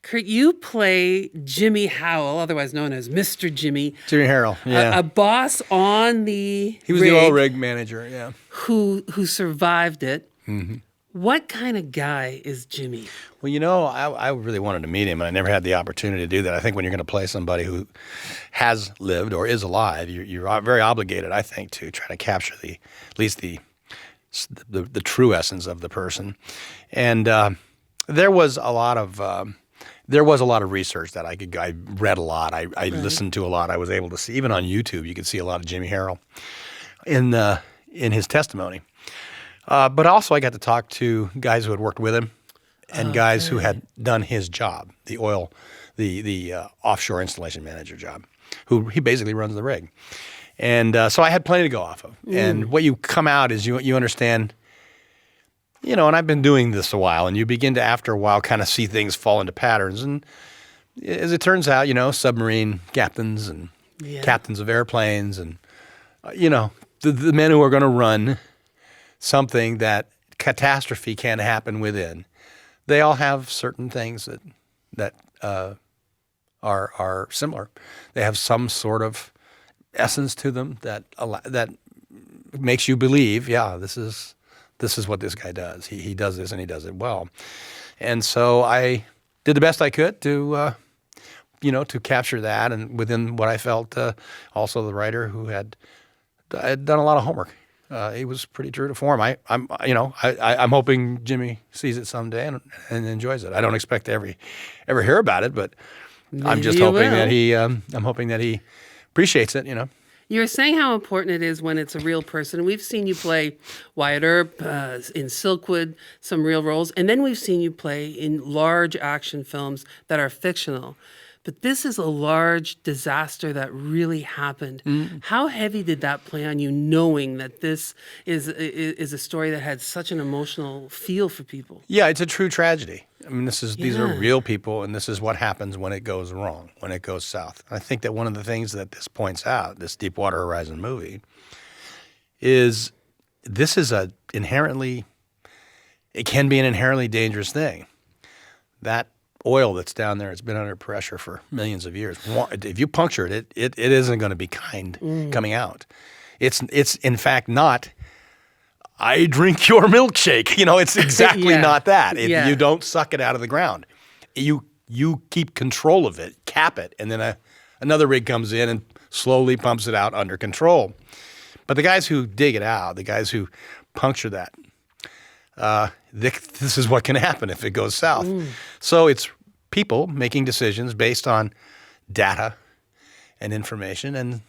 Kurt, you play Jimmy Howell, otherwise known as Mr. Jimmy. Jimmy Harrell, yeah. A boss on the He was rig the oil rig manager, yeah. who survived it. What kind of guy is Jimmy? Well, you know, I really wanted to meet him, and I never had the opportunity to do that. I think when you're going to play somebody who has lived or is alive, you're very obligated, I think, to try to capture at least the true essence of the person. And there was a lot of research that I read a lot. I listened to a lot. I was able to see, even on YouTube, you could see a lot of Jimmy Harrell in his testimony. But also I got to talk to guys who had worked with him and guys who had done his job, the offshore installation manager job, who he basically runs the rig. And so I had plenty to go off of. And what you come out is you understand, you know, and I've been doing this a while, and you begin to, after a while, kind of see things fall into patterns. And as it turns out, you know, submarine captains and captains of airplanes and, you know, the men who are going to run something that catastrophe can happen within, they all have certain things that are similar. They have some sort of essence to them that makes you believe, yeah, this is what this guy does. He does this and he does it well. And so I did the best I could to capture that, and within what I felt, also the writer who had done a lot of homework. He was pretty true to form. I'm hoping Jimmy sees it someday and enjoys it. I don't expect to ever hear about it, but I'm just hoping that he appreciates it. You know. You're saying how important it is when it's a real person. We've seen you play Wyatt Earp in Silkwood, some real roles, and then we've seen you play in large action films that are fictional. But this is a large disaster that really happened. How heavy did that play on you, knowing that this is a story that had such an emotional feel for people? Yeah, it's a true tragedy. I mean, these are real people, and this is what happens when it goes wrong, when it goes south. I think that one of the things that this points out, this Deepwater Horizon movie, is this is it can be an inherently dangerous thing. That oil that's down there, it's been under pressure for millions of years. If you puncture it, it isn't going to be kind coming out. It's in fact not, I drink your milkshake. You know, it's exactly not that. You don't suck it out of the ground. You keep control of it, cap it, and then another rig comes in and slowly pumps it out under control. But the guys who dig it out, the guys who puncture that, this is what can happen if it goes south. So it's people making decisions based on data and information, and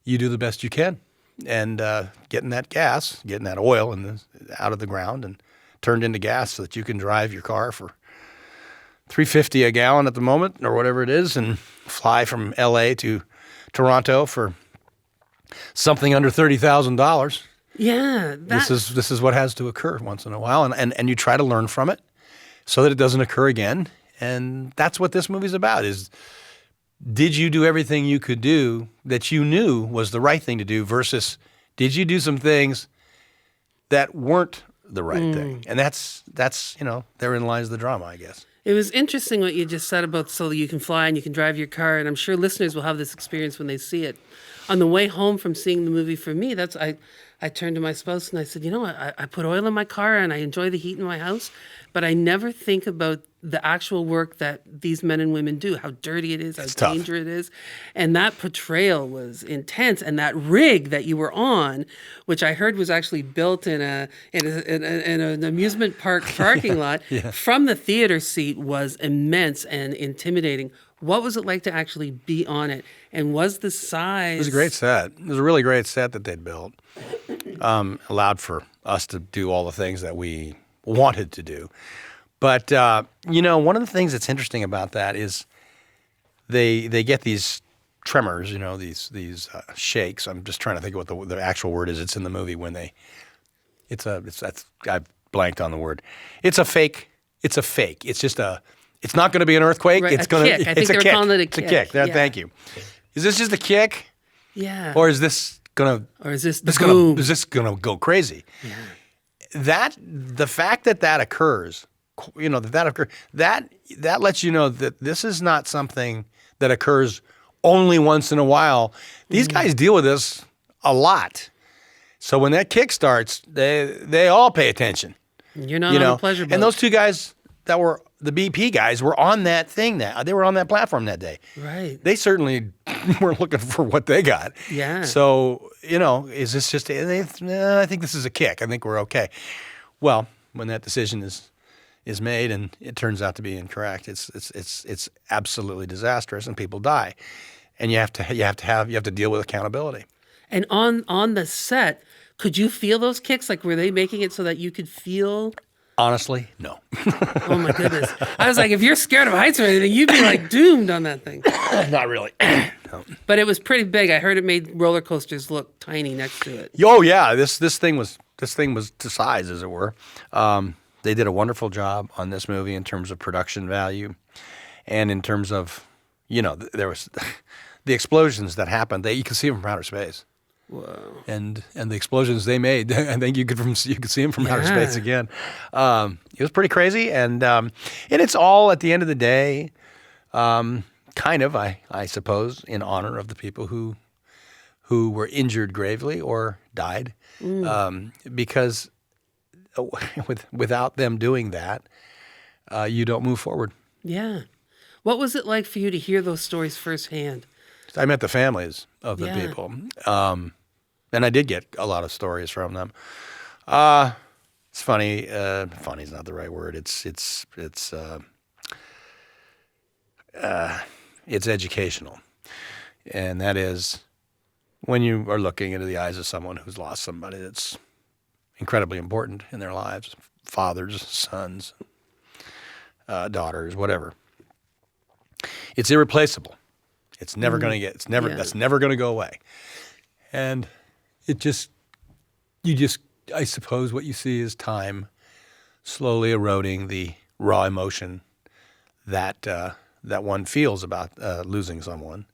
you do the best you can. And getting that gas, getting that oil out of the ground and turned into gas so that you can drive your car for $3.50 a gallon at the moment or whatever it is, and fly from L.A. to Toronto for something under $30,000. Yeah, this is what has to occur once in a while, and you try to learn from it so that it doesn't occur again. And that's what this movie's about: is did you do everything you could do that you knew was the right thing to do, versus did you do some things that weren't the right thing? And that's therein lies the drama, I guess. It was interesting what you just said about so you can fly and you can drive your car, and I'm sure listeners will have this experience when they see it. On the way home from seeing the movie, for me, I turned to my spouse and I said, I put oil in my car and I enjoy the heat in my house, but I never think about the actual work that these men and women do, how dirty it is, how dangerous it is. And that portrayal was intense. And that rig that you were on, which I heard was actually built in an amusement park parking lot, from the theater seat, was immense and intimidating. What was it like to actually be on it? And was the size... It was a great set. It was a really great set that they'd built. Allowed for us to do all the things that we wanted to do. But, one of the things that's interesting about that is they get these tremors, these shakes. I'm just trying to think of what the actual word is. It's in the movie when I've blanked on the word. It's a fake. It's just it's not going to be an earthquake. Right, it's going to. I think they were calling it a kick. It's a kick. Yeah. Thank you. Is this just a kick? Yeah. Or is this gonna? Or is this the boom? Is this gonna go crazy? Yeah. The fact that occurs that occur, that lets you know that this is not something that occurs only once in a while. These guys deal with this a lot. So when that kick starts, they all pay attention. You're not on a pleasure boat. And those two guys that were the BP guys were on that thing they were on that platform that day. Right. They certainly were looking for what they got. Yeah. So, is this just, I think this is a kick. I think we're okay. Well, when that decision is made and it turns out to be incorrect, it's absolutely disastrous and people die. And you have to deal with accountability. And on the set, could you feel those kicks? Like, were they making it so that you could feel? Honestly, no. Oh my goodness! I was like, if you're scared of heights or anything, you'd be like doomed on that thing. Not really. No. But it was pretty big. I heard it made roller coasters look tiny next to it. Oh yeah, this thing was to size, as it were. They did a wonderful job on this movie in terms of production value, and in terms of, there was the explosions that happened. You could see them from outer space. Whoa! And the explosions they made, I think you could see them from outer space again. It was pretty crazy, and it's all, at the end of the day, kind of, I suppose, in honor of the people who were injured gravely or died, because without them doing that, you don't move forward. Yeah. What was it like for you to hear those stories firsthand? I met the families of the people, and I did get a lot of stories from them. It's funny. Funny is not the right word. It's educational, and that is when you are looking into the eyes of someone who's lost somebody that's incredibly important in their lives, fathers, sons, daughters, whatever. It's irreplaceable. It's never going to get. That's never going to go away. And I suppose what you see is time slowly eroding the raw emotion that one feels about losing someone.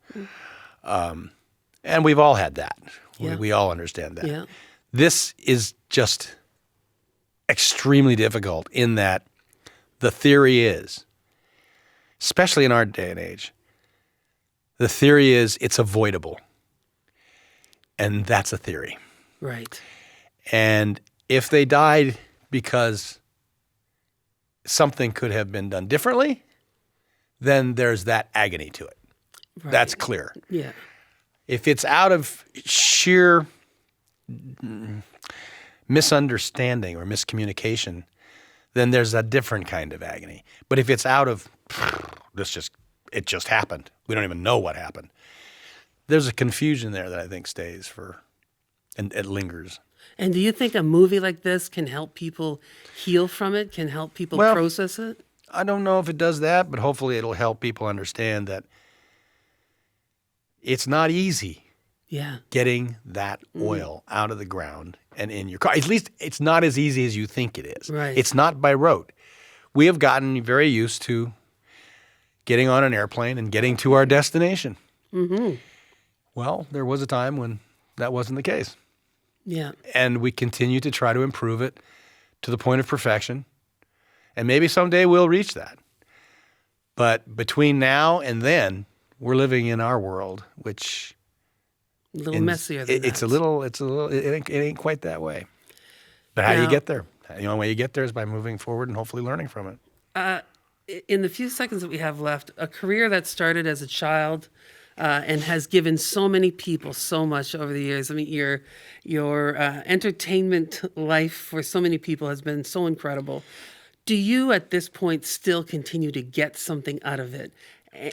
And we've all had that. Yeah. We all understand that. Yeah. This is just extremely difficult in that the theory is, especially in our day and age, the theory is it's avoidable. And that's a theory. Right. And if they died because something could have been done differently, then there's that agony to it. Right. That's clear. Yeah. If it's out of sheer misunderstanding or miscommunication, then there's a different kind of agony. But if it's out of it just happened, we don't even know what happened, there's a confusion there that I think stays and it lingers. And do you think a movie like this can help people heal from it, can help people process it? I don't know if it does that, but hopefully it'll help people understand that it's not easy getting that oil out of the ground and in your car. At least it's not as easy as you think it is. Right. It's not by road. We have gotten very used to getting on an airplane and getting to our destination. Mm-hmm. Well, there was a time when that wasn't the case. Yeah. And we continue to try to improve it to the point of perfection. And maybe someday we'll reach that. But between now and then, we're living in our world, which a little messier than that. It ain't quite that way. But how do you get there? The only way you get there is by moving forward and hopefully learning from it. In the few seconds that we have left, a career that started as a child and has given so many people so much over the years. I mean, your entertainment life for so many people has been so incredible. Do you, at this point, still continue to get something out of it?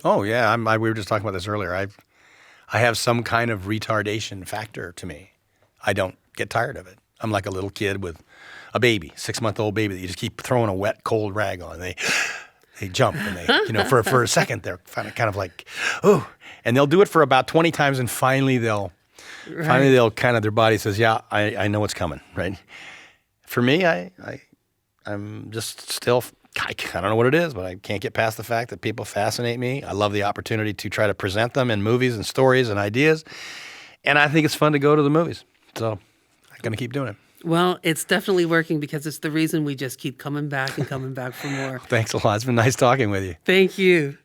Oh yeah, we were just talking about this earlier. I have some kind of retardation factor to me. I don't get tired of it. I'm like a little kid with a baby, 6-month-old baby that you just keep throwing a wet, cold rag on. They jump and they, for a second they're kind of like, oh, and they'll do it for about 20 times, and finally they'll kind of, their body says, yeah, I know what's coming, right? For me, I'm just still, I don't know what it is, but I can't get past the fact that people fascinate me. I love the opportunity to try to present them in movies and stories and ideas, and I think it's fun to go to the movies. So I'm going to keep doing it. Well, it's definitely working because it's the reason we just keep coming back and coming back for more. Thanks a lot. It's been nice talking with you. Thank you.